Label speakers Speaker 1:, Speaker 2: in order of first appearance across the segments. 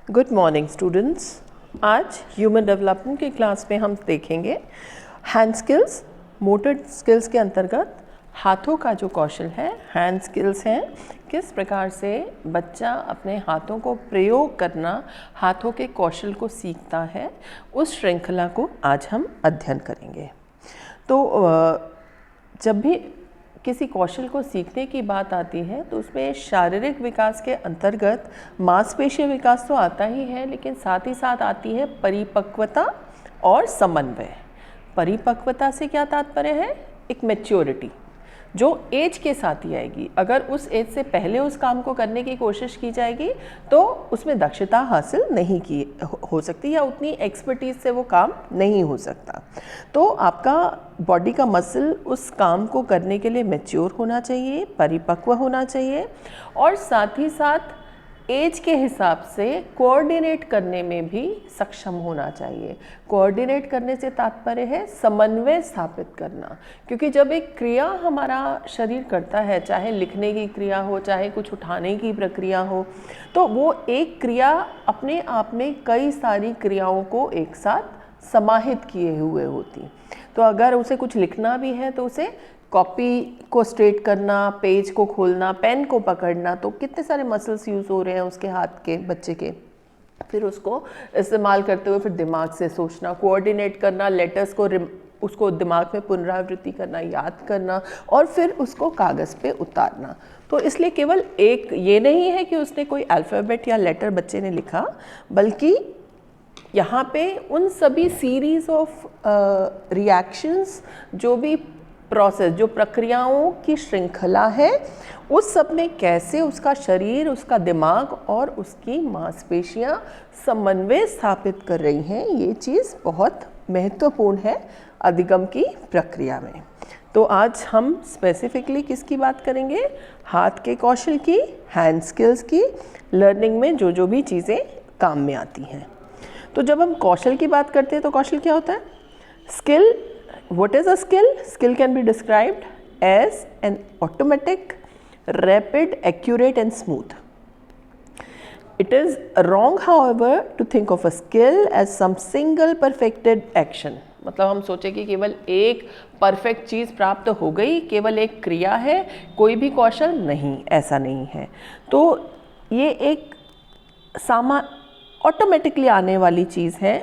Speaker 1: Good morning students. आज human development की class में हम देखेंगे हैंड स्किल्स। मोटर स्किल्स के अंतर्गत हाथों का जो कौशल है, हैंड स्किल्स हैं, किस प्रकार से बच्चा अपने हाथों को प्रयोग करना, हाथों के कौशल को सीखता है, उस श्रृंखला को आज हम अध्ययन करेंगे। तो जब भी किसी कौशल को सीखने की बात आती है तो उसमें शारीरिक विकास के अंतर्गत मांसपेशीय विकास तो आता ही है, लेकिन साथ ही साथ आती है परिपक्वता और समन्वय। परिपक्वता से क्या तात्पर्य है? एक मैच्योरिटी जो एज के साथ ही आएगी। अगर उस एज से पहले उस काम को करने की कोशिश की जाएगी तो उसमें दक्षता हासिल नहीं की हो सकती या उतनी एक्सपर्टीज से वो काम नहीं हो सकता। तो आपका बॉडी का मसल उस काम को करने के लिए मैच्योर होना चाहिए, परिपक्व होना चाहिए और साथ ही साथ एज के हिसाब से कोऑर्डिनेट करने में भी सक्षम होना चाहिए। कोऑर्डिनेट करने से तात्पर्य है समन्वय स्थापित करना, क्योंकि जब एक क्रिया हमारा शरीर करता है, चाहे लिखने की क्रिया हो, चाहे कुछ उठाने की प्रक्रिया हो, तो वो एक क्रिया अपने आप में कई सारी क्रियाओं को एक साथ समाहित किए हुए होती। तो अगर उसे कुछ लिखना भी है तो उसे कॉपी को स्ट्रेट करना, पेज को खोलना, पेन को पकड़ना, तो कितने सारे मसल्स यूज़ हो रहे हैं उसके हाथ के, बच्चे के। फिर उसको इस्तेमाल करते हुए फिर दिमाग से सोचना, कोऑर्डिनेट करना, लेटर्स को उसको दिमाग में पुनरावृत्ति करना, याद करना और फिर उसको कागज़ पे उतारना। तो इसलिए केवल एक ये नहीं है कि उसने कोई अल्फ़ाबेट या लेटर बच्चे ने लिखा, बल्कि यहाँ पे उन सभी सीरीज़ ऑफ रिएक्शंस, जो भी प्रोसेस, जो प्रक्रियाओं की श्रृंखला है, उस सब में कैसे उसका शरीर, उसका दिमाग और उसकी मांसपेशियां समन्वय स्थापित कर रही हैं, ये चीज़ बहुत महत्वपूर्ण है अधिगम की प्रक्रिया में। तो आज हम स्पेसिफिकली किसकी बात करेंगे? हाथ के कौशल की, हैंड स्किल्स की, लर्निंग में जो जो भी चीज़ें काम में आती हैं। तो जब हम कौशल की बात करते हैं तो कौशल क्या होता है? Skill. What is a skill? Skill can be described as an automatic, rapid, accurate and smooth. It is wrong, however, to think of a skill as some single perfected action. मतलब हम सोचे कि केवल एक परफेक्ट चीज़ प्राप्त हो गई, केवल एक क्रिया है, कोई भी कौशल नहीं, ऐसा नहीं है। तो ये एक ऑटोमेटिकली आने वाली चीज़ है,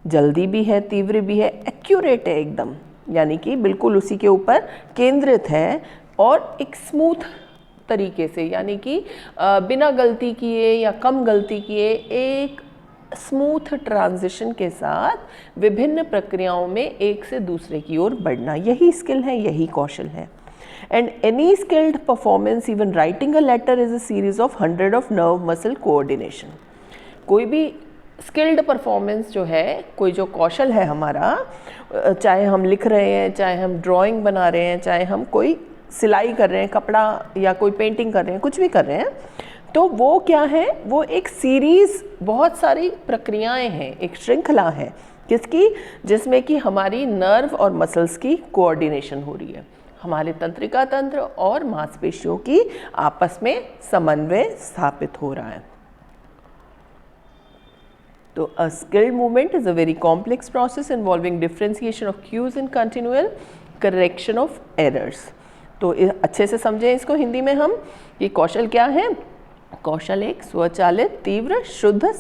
Speaker 1: जल्दी भी है, तीव्र भी है, एक्यूरेट है एकदम, यानी कि बिल्कुल उसी के ऊपर केंद्रित है और एक स्मूथ तरीके से, यानी कि बिना गलती किए या कम गलती किए एक स्मूथ ट्रांजिशन के साथ विभिन्न प्रक्रियाओं में एक से दूसरे की ओर बढ़ना, यही स्किल है, यही कौशल है। And any skilled performance, even writing a letter, is a series of 100 of nerve muscle coordination. कोई भी स्किल्ड परफॉर्मेंस जो है, कोई जो कौशल है हमारा, चाहे हम लिख रहे हैं, चाहे हम ड्राइंग बना रहे हैं, चाहे हम कोई सिलाई कर रहे हैं, कपड़ा या कोई पेंटिंग कर रहे हैं, कुछ भी कर रहे हैं, तो वो क्या है? वो एक सीरीज़, बहुत सारी प्रक्रियाएं हैं, एक श्रृंखला है किसकी? जिसमें कि हमारी नर्व और मसल्स की कोऑर्डिनेशन हो रही है, हमारे तंत्रिका तंत्र और मांसपेशियों की आपस में समन्वय स्थापित हो रहा है। So a skilled movement is a very complex process involving differentiation of cues and continual correction of errors. तो अच्छे से समझें इसको हिंदी में हम। ये कौशल क्या है? कौशल एक स्वचालित, तीव्र, शुद्ध,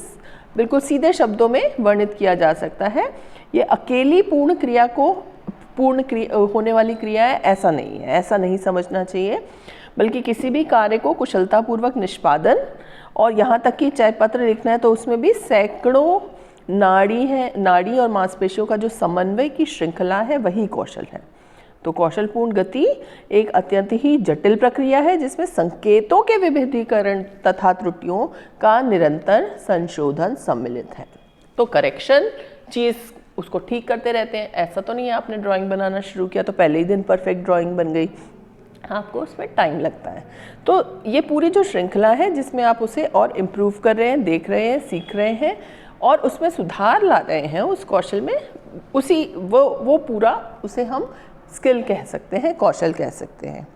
Speaker 1: बिल्कुल सीधे शब्दों में वर्णित किया जा सकता है। ये अकेली होने वाली क्रिया है, ऐसा नहीं है, ऐसा नहीं समझना चाहिए, बल्कि किसी भी कार्य को कुशलतापूर्वक निष्पादन, और यहाँ तक कि चाहे पत्र लिखना है तो उसमें भी सैकड़ों नाड़ी और मांसपेशियों का जो समन्वय की श्रृंखला है, वही कौशल है। तो कौशलपूर्ण गति एक अत्यंत ही जटिल प्रक्रिया है जिसमें संकेतों के विभेदीकरण तथा त्रुटियों का निरंतर संशोधन सम्मिलित है। तो करेक्शन, चीज़ उसको ठीक करते रहते हैं। ऐसा तो नहीं है आपने ड्राइंग बनाना शुरू किया तो पहले ही दिन परफेक्ट ड्राइंग बन गई, आपको उसमें टाइम लगता है। तो ये पूरी जो श्रृंखला है जिसमें आप उसे और इम्प्रूव कर रहे हैं, देख रहे हैं, सीख रहे हैं और उसमें सुधार ला रहे हैं उस कौशल में, उसी वो पूरा उसे हम स्किल कह सकते हैं, कौशल कह सकते हैं।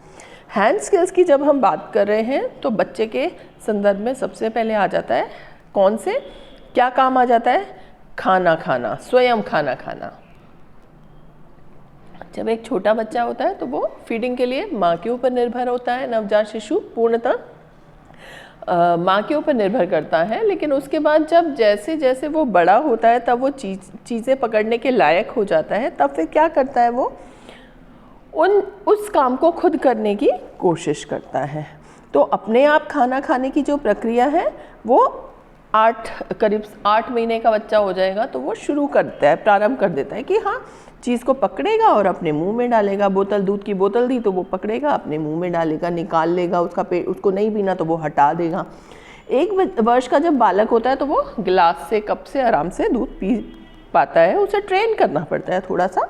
Speaker 1: हैंड स्किल्स की जब हम बात कर रहे हैं तो बच्चे के संदर्भ में सबसे पहले आ जाता है कौन से? क्या काम आ जाता है? खाना खाना, स्वयं खाना खाना। जब एक छोटा बच्चा होता है तो वो फीडिंग के लिए माँ के ऊपर निर्भर होता है। नवजात शिशु पूर्णतः माँ के ऊपर निर्भर करता है, लेकिन उसके बाद जब जैसे जैसे वो बड़ा होता है तब वो चीज़ें पकड़ने के लायक हो जाता है, तब फिर क्या करता है वो उस काम को खुद करने की कोशिश करता है। तो अपने आप खाना खाने की जो प्रक्रिया है वो करीब 8 महीने का बच्चा हो जाएगा तो वो शुरू करता है, प्रारंभ कर देता है कि हाँ, चीज़ को पकड़ेगा और अपने मुंह में डालेगा। दूध की बोतल दी तो वो पकड़ेगा, अपने मुंह में डालेगा, निकाल लेगा, उसका पेट, उसको नहीं पीना तो वो हटा देगा। 1 वर्ष का जब बालक होता है तो वो गिलास से, कप से आराम से दूध पी पाता है। उसे ट्रेन करना पड़ता है थोड़ा सा।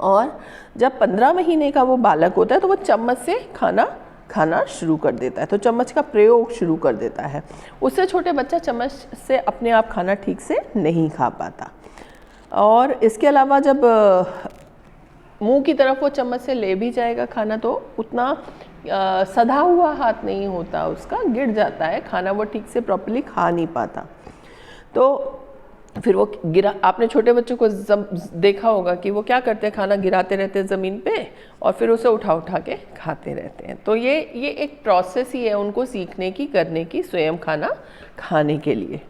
Speaker 1: और जब 15 महीने का वो बालक होता है तो वो चम्मच से खाना खाना शुरू कर देता है, तो चम्मच का प्रयोग शुरू कर देता है। उससे छोटे बच्चा चम्मच से अपने आप खाना ठीक से नहीं खा पाता। और इसके अलावा जब मुंह की तरफ वो चम्मच से ले भी जाएगा खाना तो उतना सधा हुआ हाथ नहीं होता, उसका गिर जाता है खाना, वो ठीक से प्रॉपर्ली खा नहीं पाता। तो फिर वो गिरा, आपने छोटे बच्चों को देखा होगा कि वो क्या करते हैं, खाना गिराते रहते हैं ज़मीन पे और फिर उसे उठा उठा के खाते रहते हैं। तो ये एक प्रोसेस ही है उनको सीखने की, करने की, स्वयं खाना खाने के लिए।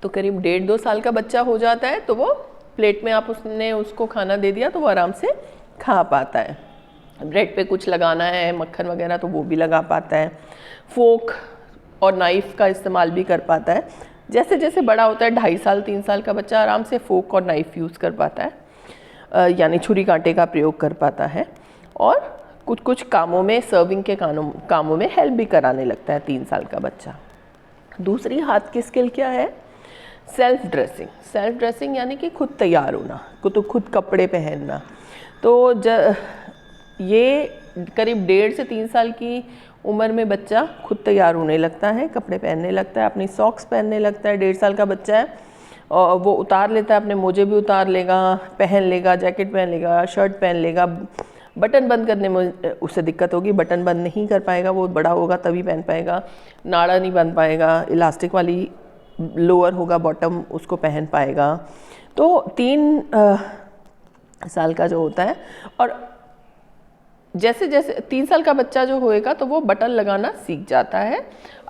Speaker 1: तो करीब 1.5-2 साल का बच्चा हो जाता है तो वो प्लेट में उसने उसको खाना दे दिया तो वो आराम से खा पाता है। ब्रेड पे कुछ लगाना है, मक्खन वगैरह, तो वो भी लगा पाता है। फोक और नाइफ़ का इस्तेमाल भी कर पाता है। जैसे जैसे बड़ा होता है, 2.5 साल 3 साल का बच्चा आराम से फोक और नाइफ़ यूज़ कर पाता है, यानी छुरी कांटे का प्रयोग कर पाता है। और कुछ कुछ कामों में, सर्विंग के कामों में हेल्प भी कराने लगता है 3 साल का बच्चा। दूसरी हाथ की स्किल क्या है? Self dressing. सेल्फ ड्रेसिंग यानी कि खुद तैयार होना, तो खुद कपड़े पहनना। तो ये करीब 1.5 से 3 साल की उम्र में बच्चा खुद तैयार होने लगता है, कपड़े पहनने लगता है, अपनी सॉक्स पहनने लगता है। 1.5 साल का बच्चा है और वो उतार लेता है, अपने मोजे भी उतार लेगा, पहन लेगा, जैकेट पहन लेगा, शर्ट पहन लेगा। बटन बंद करने में उसे दिक्कत होगी, बटन बंद नहीं कर पाएगा, वो बड़ा होगा तभी पहन पाएगा। नाड़ा नहीं बंद पाएगा, इलास्टिक वाली लोअर होगा, बॉटम उसको पहन पाएगा। तो 3 साल का जो होता है, और जैसे जैसे 3 साल का बच्चा जो होएगा तो वो बटन लगाना सीख जाता है,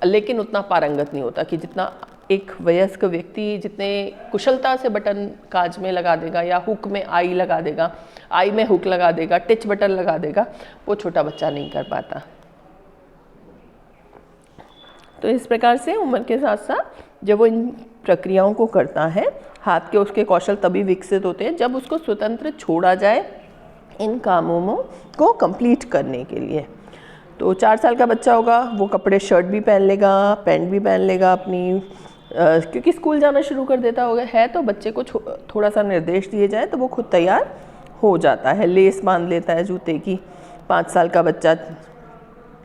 Speaker 1: लेकिन उतना पारंगत नहीं होता कि जितना एक वयस्क व्यक्ति जितने कुशलता से बटन काज में लगा देगा या हुक में आई लगा देगा, आई में हुक लगा देगा, टच बटन लगा देगा, वो छोटा बच्चा नहीं कर पाता। तो इस प्रकार से उम्र के साथ साथ जब वो इन प्रक्रियाओं को करता है, हाथ के उसके कौशल तभी विकसित होते हैं जब उसको स्वतंत्र छोड़ा जाए इन कामों को कंप्लीट करने के लिए। तो 4 साल का बच्चा होगा, वो कपड़े, शर्ट भी पहन लेगा, पैंट भी पहन लेगा अपनी, क्योंकि स्कूल जाना शुरू कर देता होगा है, तो बच्चे को थोड़ा सा निर्देश दिए जाए तो वो खुद तैयार हो जाता है। लेस बांध लेता है जूते की। 5 साल का बच्चा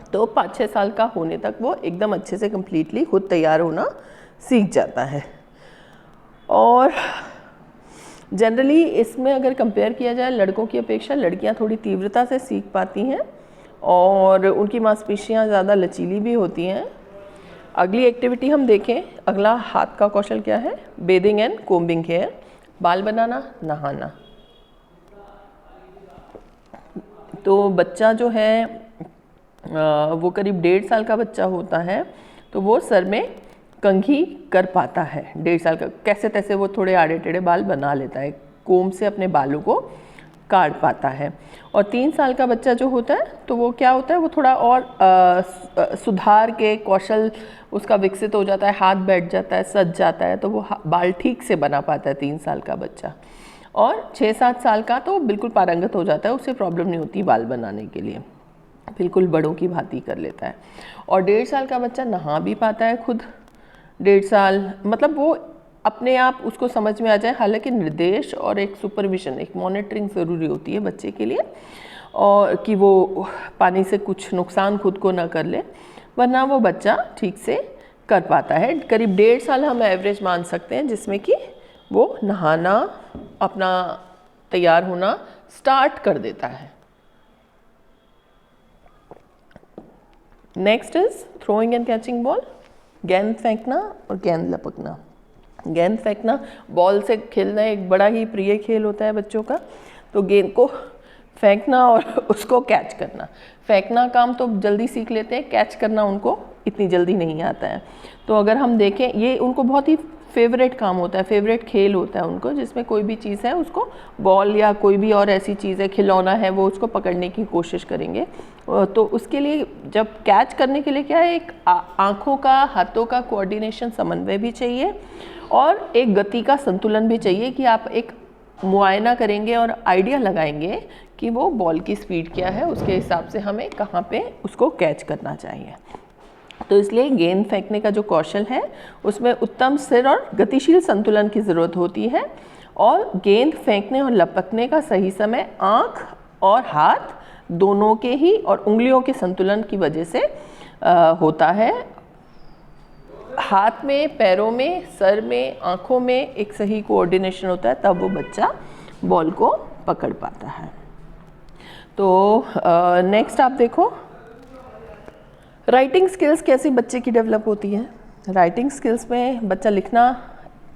Speaker 1: तो 5-6 साल का होने तक वो एकदम अच्छे से कम्प्लीटली खुद तैयार होना सीख जाता है। और जनरली इसमें अगर कंपेयर किया जाए लड़कों की अपेक्षा लड़कियां थोड़ी तीव्रता से सीख पाती हैं और उनकी मांसपेशियां ज़्यादा लचीली भी होती हैं। अगली एक्टिविटी हम देखें, अगला हाथ का कौशल क्या है? बेदिंग एंड कोम्बिंग हेयर, बाल बनाना, नहाना। तो बच्चा जो है वो करीब 1.5 साल का बच्चा होता है तो वो सर में कंघी कर पाता है। 1.5 साल का कैसे तैसे वो थोड़े आड़े टेढ़े बाल बना लेता है, कोम से अपने बालों को काट पाता है। और 3 साल का बच्चा जो होता है तो वो क्या होता है, वो थोड़ा और सुधार के कौशल उसका विकसित हो जाता है, हाथ बैठ जाता है, सज जाता है, तो वो बाल ठीक से बना पाता है 3 साल का बच्चा। और 6-7 साल का तो बिल्कुल पारंगत हो जाता है, उसे प्रॉब्लम नहीं होती बाल बनाने के लिए, बिल्कुल बड़ों की भांति कर लेता है। और 1.5 साल का बच्चा नहा भी पाता है खुद। 1.5 साल मतलब वो अपने आप उसको समझ में आ जाए, हालांकि निर्देश और एक सुपरविजन, एक मॉनिटरिंग ज़रूरी होती है बच्चे के लिए, और कि वो पानी से कुछ नुकसान खुद को ना कर ले, वरना वो बच्चा ठीक से कर पाता है। करीब 1.5 साल हम एवरेज मान सकते हैं जिसमें कि वो नहाना, अपना तैयार होना स्टार्ट कर देता है। Next is throwing and catching ball, गेंद फेंकना और गेंद लपकना। गेंद फेंकना, बॉल से खेलना एक बड़ा ही प्रिय खेल होता है बच्चों का। तो गेंद को फेंकना और उसको कैच करना। फेंकना काम तो जल्दी सीख लेते हैं, कैच करना उनको इतनी जल्दी नहीं आता है। तो अगर हम देखें, ये उनको बहुत ही फेवरेट काम होता है, फेवरेट खेल होता है उनको, जिसमें कोई भी चीज़ है उसको, बॉल या कोई भी और ऐसी चीज़ है, खिलौना है, वो उसको पकड़ने की कोशिश करेंगे। तो उसके लिए जब कैच करने के लिए क्या है, एक आँखों का, हाथों का कोऑर्डिनेशन, समन्वय भी चाहिए और एक गति का संतुलन भी चाहिए कि आप एक मुआयना करेंगे और आइडिया लगाएंगे कि वो बॉल की स्पीड क्या है, उसके हिसाब से हमें कहाँ पे उसको कैच करना चाहिए। तो इसलिए गेंद फेंकने का जो कौशल है उसमें उत्तम स्थिर और गतिशील संतुलन की ज़रूरत होती है और गेंद फेंकने और लपकने का सही समय आँख और हाथ दोनों के ही और उंगलियों के संतुलन की वजह से होता है। हाथ में, पैरों में, सर में, आँखों में एक सही कोऑर्डिनेशन होता है, तब वो बच्चा बॉल को पकड़ पाता है। तो नेक्स्ट आप देखो, राइटिंग स्किल्स कैसे बच्चे की डेवलप होती है। राइटिंग स्किल्स में बच्चा लिखना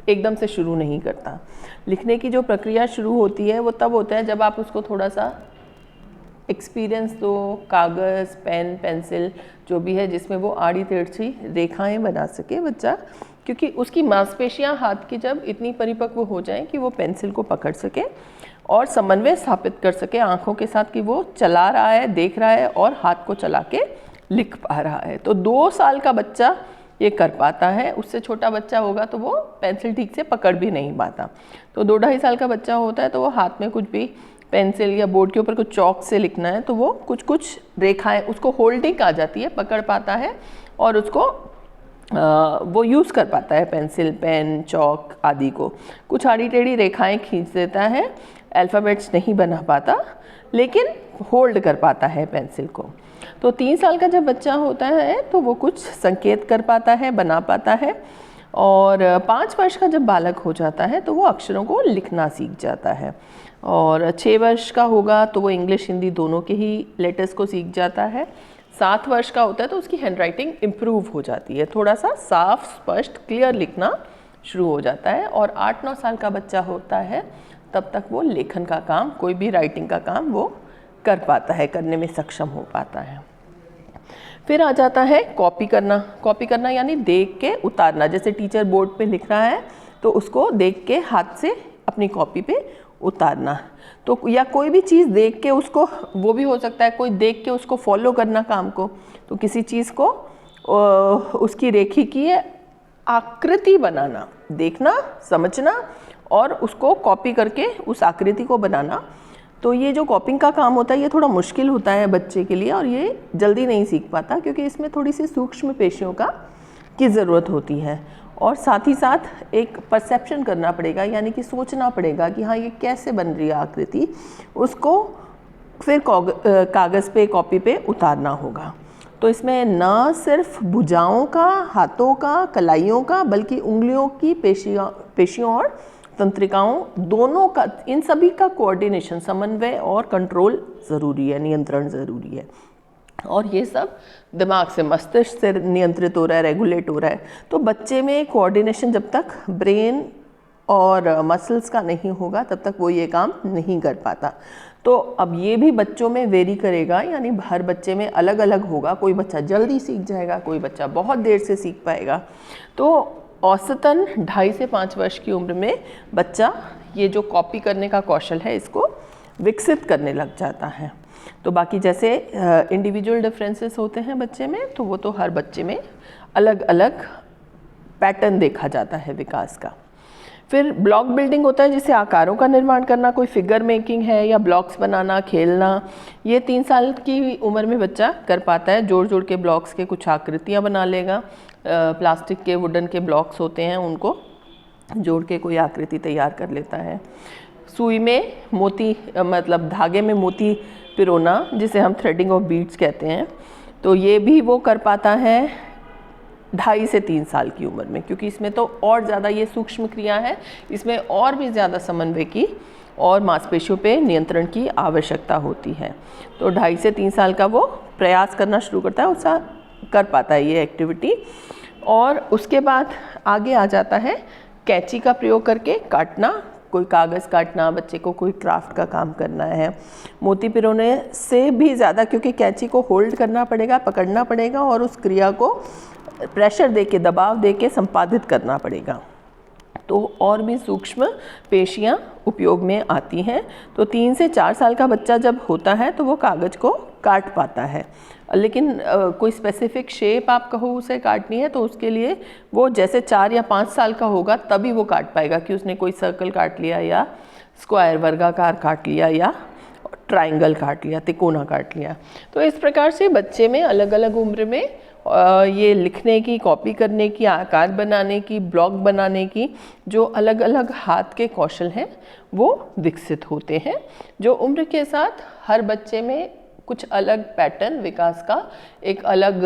Speaker 1: एकदम से शुरू नहीं करता। लिखने की जो प्रक्रिया शुरू होती है वो तब होता है जब आप उसको थोड़ा सा एक्सपीरियंस दो, कागज़, पेन, पेंसिल जो भी है, जिसमें वो आड़ी तिरछी रेखाएं बना सके बच्चा, क्योंकि उसकी मांसपेशियां हाथ की जब इतनी परिपक्व हो जाएं कि वो पेंसिल को पकड़ सके और समन्वय स्थापित कर सके आँखों के साथ कि वो चला रहा है, देख रहा है और हाथ को चला के लिख पा रहा है। तो 2 साल का बच्चा ये कर पाता है। उससे छोटा बच्चा होगा तो वो पेंसिल ठीक से पकड़ भी नहीं पाता। तो 2-2.5 साल का बच्चा होता है तो वो हाथ में कुछ भी पेंसिल या बोर्ड के ऊपर कुछ चौक से लिखना है तो वो कुछ कुछ रेखाएं, उसको होल्डिंग आ जाती है, पकड़ पाता है और उसको वो यूज़ कर पाता है, पेंसिल, पेन, चौक आदि को। कुछ आड़ी टेढ़ी रेखाएं खींच देता है, अल्फ़ाबेट्स नहीं बना पाता लेकिन होल्ड कर पाता है पेंसिल को। तो 3 साल का जब बच्चा होता है तो वो कुछ संकेत कर पाता है, बना पाता है और 5 वर्ष का जब बालक हो जाता है तो वो अक्षरों को लिखना सीख जाता है और 6 वर्ष का होगा तो वो इंग्लिश हिंदी दोनों के ही लेटर्स को सीख जाता है। 7 वर्ष का होता है तो उसकी हैंडराइटिंग इम्प्रूव हो जाती है, थोड़ा सा साफ, स्पष्ट, क्लियर लिखना शुरू हो जाता है और 8-9 साल का बच्चा होता है तब तक वो लेखन का काम, कोई भी राइटिंग का काम वो कर पाता है, करने में सक्षम हो पाता है। फिर आ जाता है कॉपी करना। कॉपी करना यानी देख के उतारना। जैसे टीचर बोर्ड पे लिख रहा है तो उसको देख के हाथ से अपनी कॉपी पे उतारना। तो या कोई भी चीज़ देख के उसको, वो भी हो सकता है कोई देख के उसको फॉलो करना काम को। तो किसी चीज़ को उसकी रेखीय आकृति बनाना, देखना, समझना और उसको कॉपी करके उस आकृति को बनाना। तो ये जो कॉपिंग का काम होता है ये थोड़ा मुश्किल होता है बच्चे के लिए और ये जल्दी नहीं सीख पाता क्योंकि इसमें थोड़ी सी सूक्ष्म पेशियों की ज़रूरत होती है और साथ ही साथ एक परसेप्शन करना पड़ेगा, यानी कि सोचना पड़ेगा कि हाँ ये कैसे बन रही है आकृति, उसको फिर कागज़ पे, कॉपी पे उतारना होगा। तो इसमें न सिर्फ भुजाओं का, हाथों का, कलाइयों का, बल्कि उंगलियों की पेशियों और तंत्रिकाओं दोनों का, इन सभी का कोऑर्डिनेशन, समन्वय और कंट्रोल ज़रूरी है, नियंत्रण ज़रूरी है। और ये सब दिमाग से, मस्तिष्क से नियंत्रित हो रहा है, रेगुलेट हो रहा है। तो बच्चे में कोऑर्डिनेशन जब तक ब्रेन और मसल्स का नहीं होगा तब तक वो ये काम नहीं कर पाता। तो अब ये भी बच्चों में वेरी करेगा, यानी हर बच्चे में अलग अलग होगा। कोई बच्चा जल्दी सीख जाएगा, कोई बच्चा बहुत देर से सीख पाएगा। तो औसतन 2.5 से 5 वर्ष की उम्र में बच्चा ये जो कॉपी करने का कौशल है इसको विकसित करने लग जाता है। तो बाकी जैसे इंडिविजुअल डिफरेंसेस होते हैं बच्चे में, तो वो तो हर बच्चे में अलग अलग पैटर्न देखा जाता है विकास का। फिर ब्लॉक बिल्डिंग होता है, जिसे आकारों का निर्माण करना, कोई फिगर मेकिंग है या ब्लॉक्स बनाना, खेलना, ये 3 साल की उम्र में बच्चा कर पाता है। जोड़ जोड़ के ब्लॉक्स के कुछ आकृतियाँ बना लेगा। प्लास्टिक के, वुडन के ब्लॉक्स होते हैं, उनको जोड़ के कोई आकृति तैयार कर लेता है। सुई में मोती, मतलब धागे में मोती पिरोना, जिसे हम थ्रेडिंग ऑफ बीड्स कहते हैं, तो ये भी वो कर पाता है 2.5 से 3 साल की उम्र में, क्योंकि इसमें तो और ज़्यादा ये सूक्ष्म क्रिया है, इसमें और भी ज़्यादा समन्वय की और मांसपेशियों पे नियंत्रण की आवश्यकता होती है। तो 2.5 से 3 साल का वो प्रयास करना शुरू करता है, उसका कर पाता है ये एक्टिविटी। और उसके बाद आगे आ जाता है कैंची का प्रयोग करके काटना, कोई कागज़ काटना, बच्चे को कोई क्राफ्ट का काम करना है। मोती पिरोने से भी ज़्यादा, क्योंकि कैंची को होल्ड करना पड़ेगा, पकड़ना पड़ेगा और उस क्रिया को प्रेशर देके, दबाव देके संपादित करना पड़ेगा। तो और भी सूक्ष्म पेशियाँ उपयोग में आती हैं। तो 3 से 4 साल का बच्चा जब होता है तो वो कागज़ को काट पाता है, लेकिन कोई स्पेसिफिक शेप आप कहो उसे काटनी है तो उसके लिए वो जैसे 4 या 5 साल का होगा तभी वो काट पाएगा कि उसने कोई सर्कल काट लिया या स्क्वायर वर्गाकार काट लिया या ट्रायंगल काट लिया, तिकोना काट लिया। तो इस प्रकार से बच्चे में अलग अलग उम्र में ये लिखने की, कॉपी करने की, आकार बनाने की, ब्लॉक बनाने की जो अलग अलग हाथ के कौशल हैं वो विकसित होते हैं, जो उम्र के साथ हर बच्चे में कुछ अलग पैटर्न, विकास का एक अलग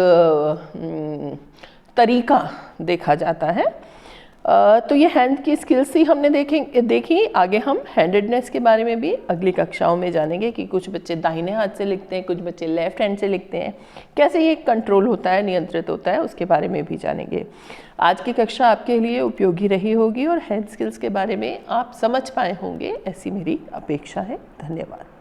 Speaker 1: तरीका देखा जाता है। तो ये हैंड की स्किल्स ही हमने देखी। आगे हम हैंडेडनेस के बारे में भी अगली कक्षाओं में जानेंगे कि कुछ बच्चे दाहिने हाथ से लिखते हैं, कुछ बच्चे लेफ्ट हैंड से लिखते हैं, कैसे ये कंट्रोल होता है, नियंत्रित होता है, उसके बारे में भी जानेंगे। आज की कक्षा आपके लिए उपयोगी रही होगी और हैंड स्किल्स के बारे में आप समझ पाए होंगे, ऐसी मेरी अपेक्षा है। धन्यवाद।